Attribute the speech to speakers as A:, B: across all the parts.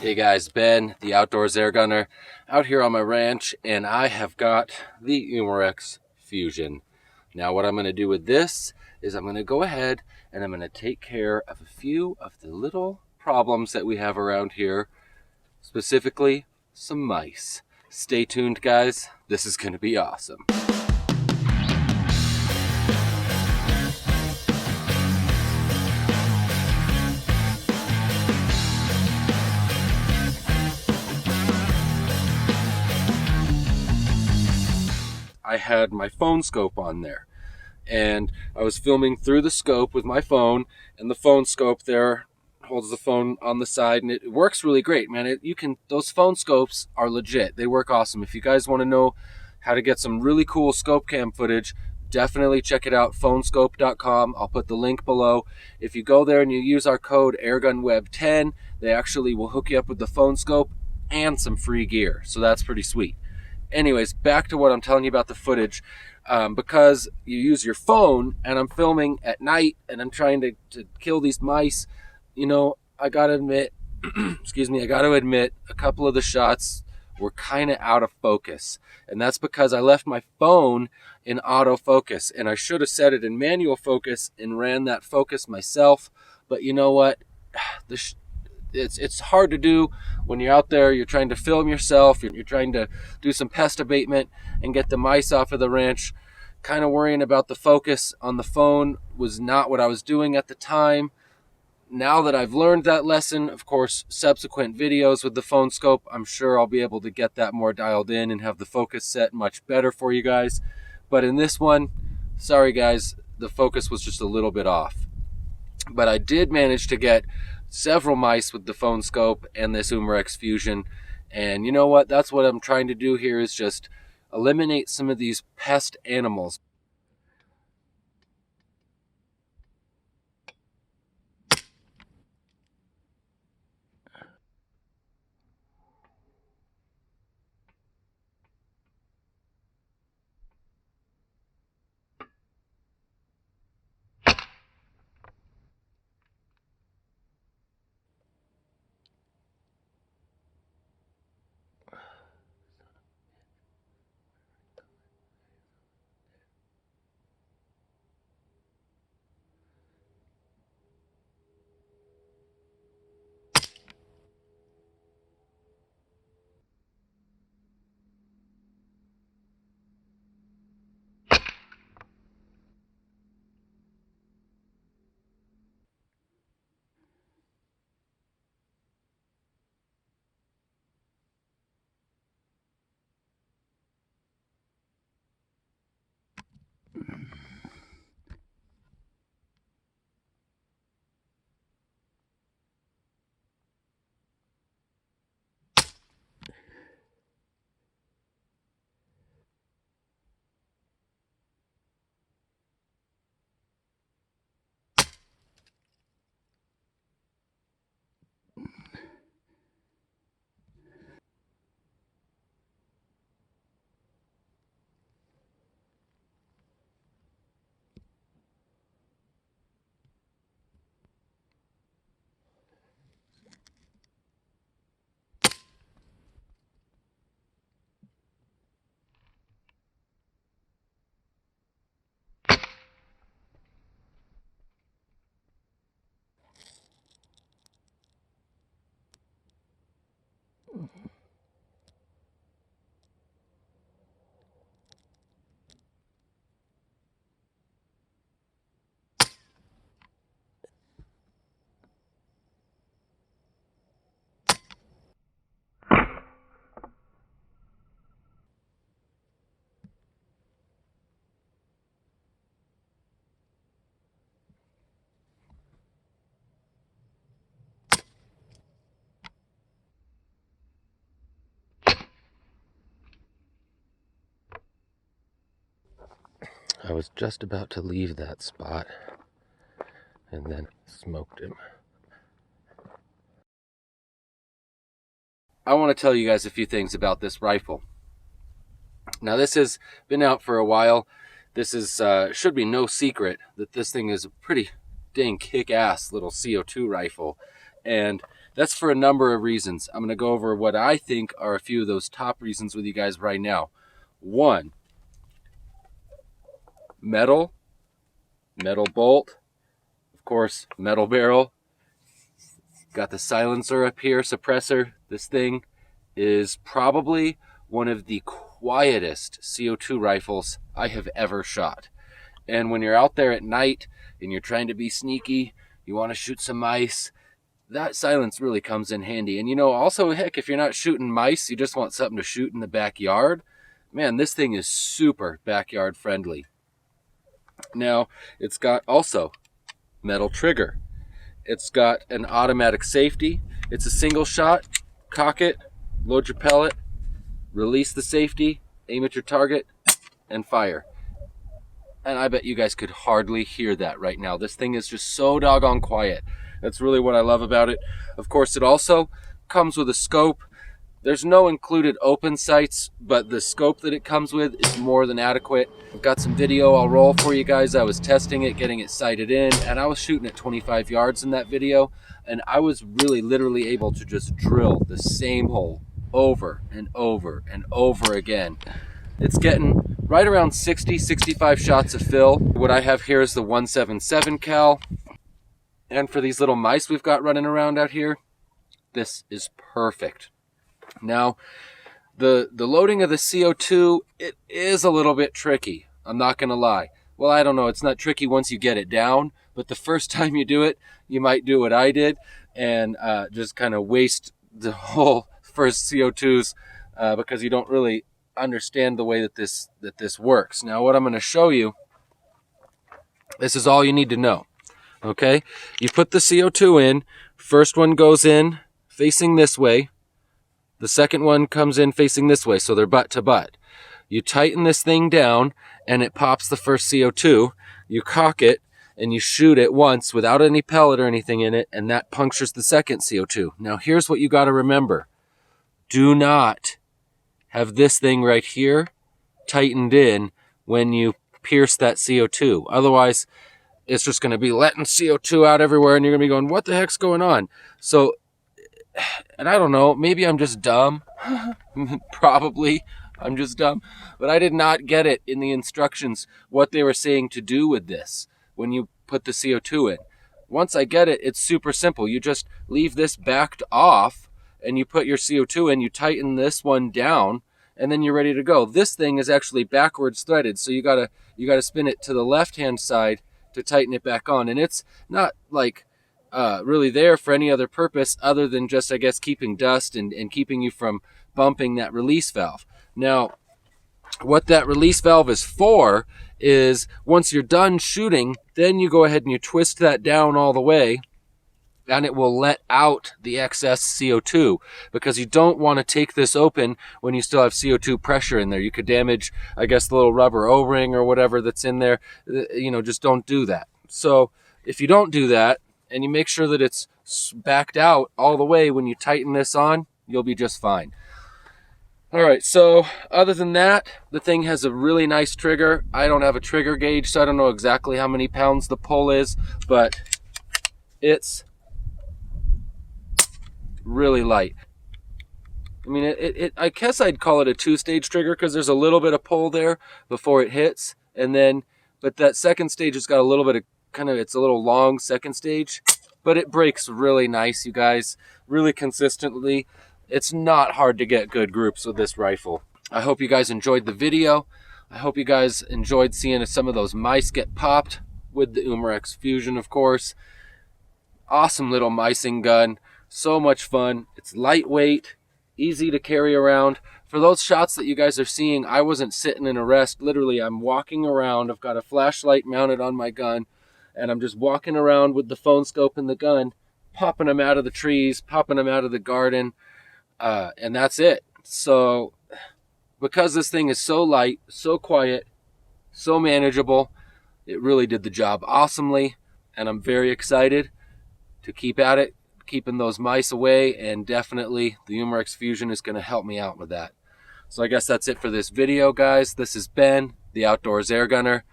A: Hey guys, Ben, the Outdoors Air Gunner, out here on my ranch, and I have got the Umarex Fusion. Now what I'm going to do with this is I'm going to go ahead and I'm going to take care of a few of the little problems that we have around here, specifically some mice. Stay tuned guys, this is going to be awesome. I had my Phone Skope on there, and I was filming through the scope with my phone, and the Phone Skope there holds the phone on the side, and it works really great, man. Those Phone Skopes are legit. They work awesome. If you guys want to know how to get some really cool scope cam footage, definitely check it out, phoneskope.com. I'll put the link below. If you go there and you use our code airgunweb10, they actually will hook you up with the Phone Skope and some free gear, so that's pretty sweet. Anyways, back to what I'm telling you about the footage. Because you use your phone and I'm filming at night and I'm trying to kill these mice, you know, I gotta admit, a couple of the shots were kind of out of focus. And that's because I left my phone in autofocus, and I should have set it in manual focus and ran that focus myself. But you know what? It's hard to do when you're out there, you're trying to film yourself, you're trying to do some pest abatement and get the mice off of the ranch. Kind of worrying about the focus on the phone was not what I was doing at the time. Now that I've learned that lesson, of course, subsequent videos with the Phone Skope, I'm sure I'll be able to get that more dialed in and have the focus set much better for you guys. But in this one, sorry guys, the focus was just a little bit off. But I did manage to get several mice with the Phone Skope and this Umarex Fusion. And you know what? That's what I'm trying to do here, is just eliminate some of these pest animals. I was just about to leave that spot and then smoked him. I want to tell you guys a few things about this rifle. Now this has been out for a while. This is should be no secret that this thing is a pretty dang kick-ass little CO2 rifle. And That's for a number of reasons. I'm going to go over what I think are a few of those top reasons with you guys right now. One, metal bolt, of course, metal barrel. Got the silencer up here, suppressor. This thing is probably one of the quietest CO2 rifles I have ever shot. And when you're out there at night and you're trying to be sneaky, you want to shoot some mice, that silence really comes in handy. And you know, also, heck, if you're not shooting mice, you just want something to shoot in the backyard, man, this thing is super backyard friendly. Now, it's got also metal trigger. It's got an automatic safety. It's a single shot. Cock it, load your pellet, release the safety, aim at your target, and fire. And I bet you guys could hardly hear that right now. This thing is just so doggone quiet. That's really what I love about it. Of course, it also comes with a scope. There's no included open sights, but the scope that it comes with is more than adequate. I've got some video I'll roll for you guys. I was testing it, getting it sighted in, and I was shooting at 25 yards in that video, and I was really literally able to just drill the same hole over and over and over again. It's getting right around 60, 65 shots of fill. What I have here is the 177 cal. And for these little mice we've got running around out here, this is perfect. Now, the loading of the CO2, it is a little bit tricky. I'm not going to lie. Well, I don't know. It's not tricky once you get it down, but the first time you do it, you might do what I did and just kind of waste the whole first CO2s because you don't really understand the way that this works. Now, what I'm going to show you, this is all you need to know. Okay, you put the CO2 in. First one goes in facing this way. The second one comes in facing this way, so they're butt to butt. You tighten this thing down, and it pops the first CO2. You cock it, and you shoot it once without any pellet or anything in it, and that punctures the second CO2. Now, here's what you got to remember. Do not have this thing right here tightened in when you pierce that CO2. Otherwise, it's just going to be letting CO2 out everywhere, and you're going to be going, what the heck's going on? So, and I don't know, maybe I'm just dumb. Probably I'm just dumb. But I did not get it in the instructions what they were saying to do with this when you put the CO2 in. Once I get it, it's super simple. You just leave this backed off, and you put your CO2 in, you tighten this one down, and then you're ready to go. This thing is actually backwards threaded, so you gotta spin it to the left-hand side to tighten it back on, and it's not like really there for any other purpose other than just, I guess, keeping dust and keeping you from bumping that release valve. Now, what that release valve is for is once you're done shooting, then you go ahead and you twist that down all the way, and it will let out the excess CO2, because you don't want to take this open when you still have CO2 pressure in there. You could damage, I guess, the little rubber O-ring or whatever that's in there. You know, just don't do that. So if you don't do that and you make sure that it's backed out all the way when you tighten this on, you'll be just fine. All right, so other than that, the thing has a really nice trigger. I don't have a trigger gauge, so I don't know exactly how many pounds the pull is, but it's really light. I mean, I guess I'd call it a two-stage trigger because there's a little bit of pull there before it hits, and then, but that second stage has got a little bit of it's a little long second stage, but it breaks really nice, you guys, really consistently. It's not hard to get good groups with this rifle. I hope you guys enjoyed the video. I hope you guys enjoyed seeing some of those mice get popped with the Umarex Fusion, of course. Awesome little micing gun. So much fun. It's lightweight, easy to carry around. For those shots that you guys are seeing, I wasn't sitting in a rest. Literally, I'm walking around. I've got a flashlight mounted on my gun, and I'm just walking around with the phone scope and the gun, popping them out of the trees, popping them out of the garden, and that's it. So, because this thing is so light, so quiet, so manageable, it really did the job awesomely, and I'm very excited to keep at it, keeping those mice away, and definitely the Umarex Fusion is going to help me out with that. So I guess that's it for this video, guys. This is Ben, the Outdoors Air Gunner.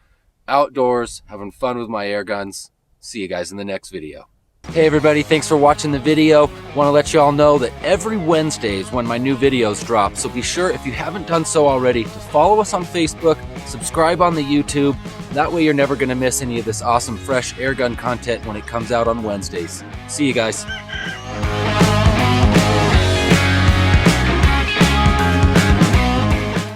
A: Outdoors, having fun with my air guns. See you guys in the next video. Hey everybody, thanks for watching the video. Want to let you all know that every Wednesday is when my new videos drop, so be sure, if you haven't done so already, to follow us on Facebook, subscribe on the YouTube. That way you're never going to miss any of this awesome fresh airgun content when it comes out on Wednesdays. See you guys.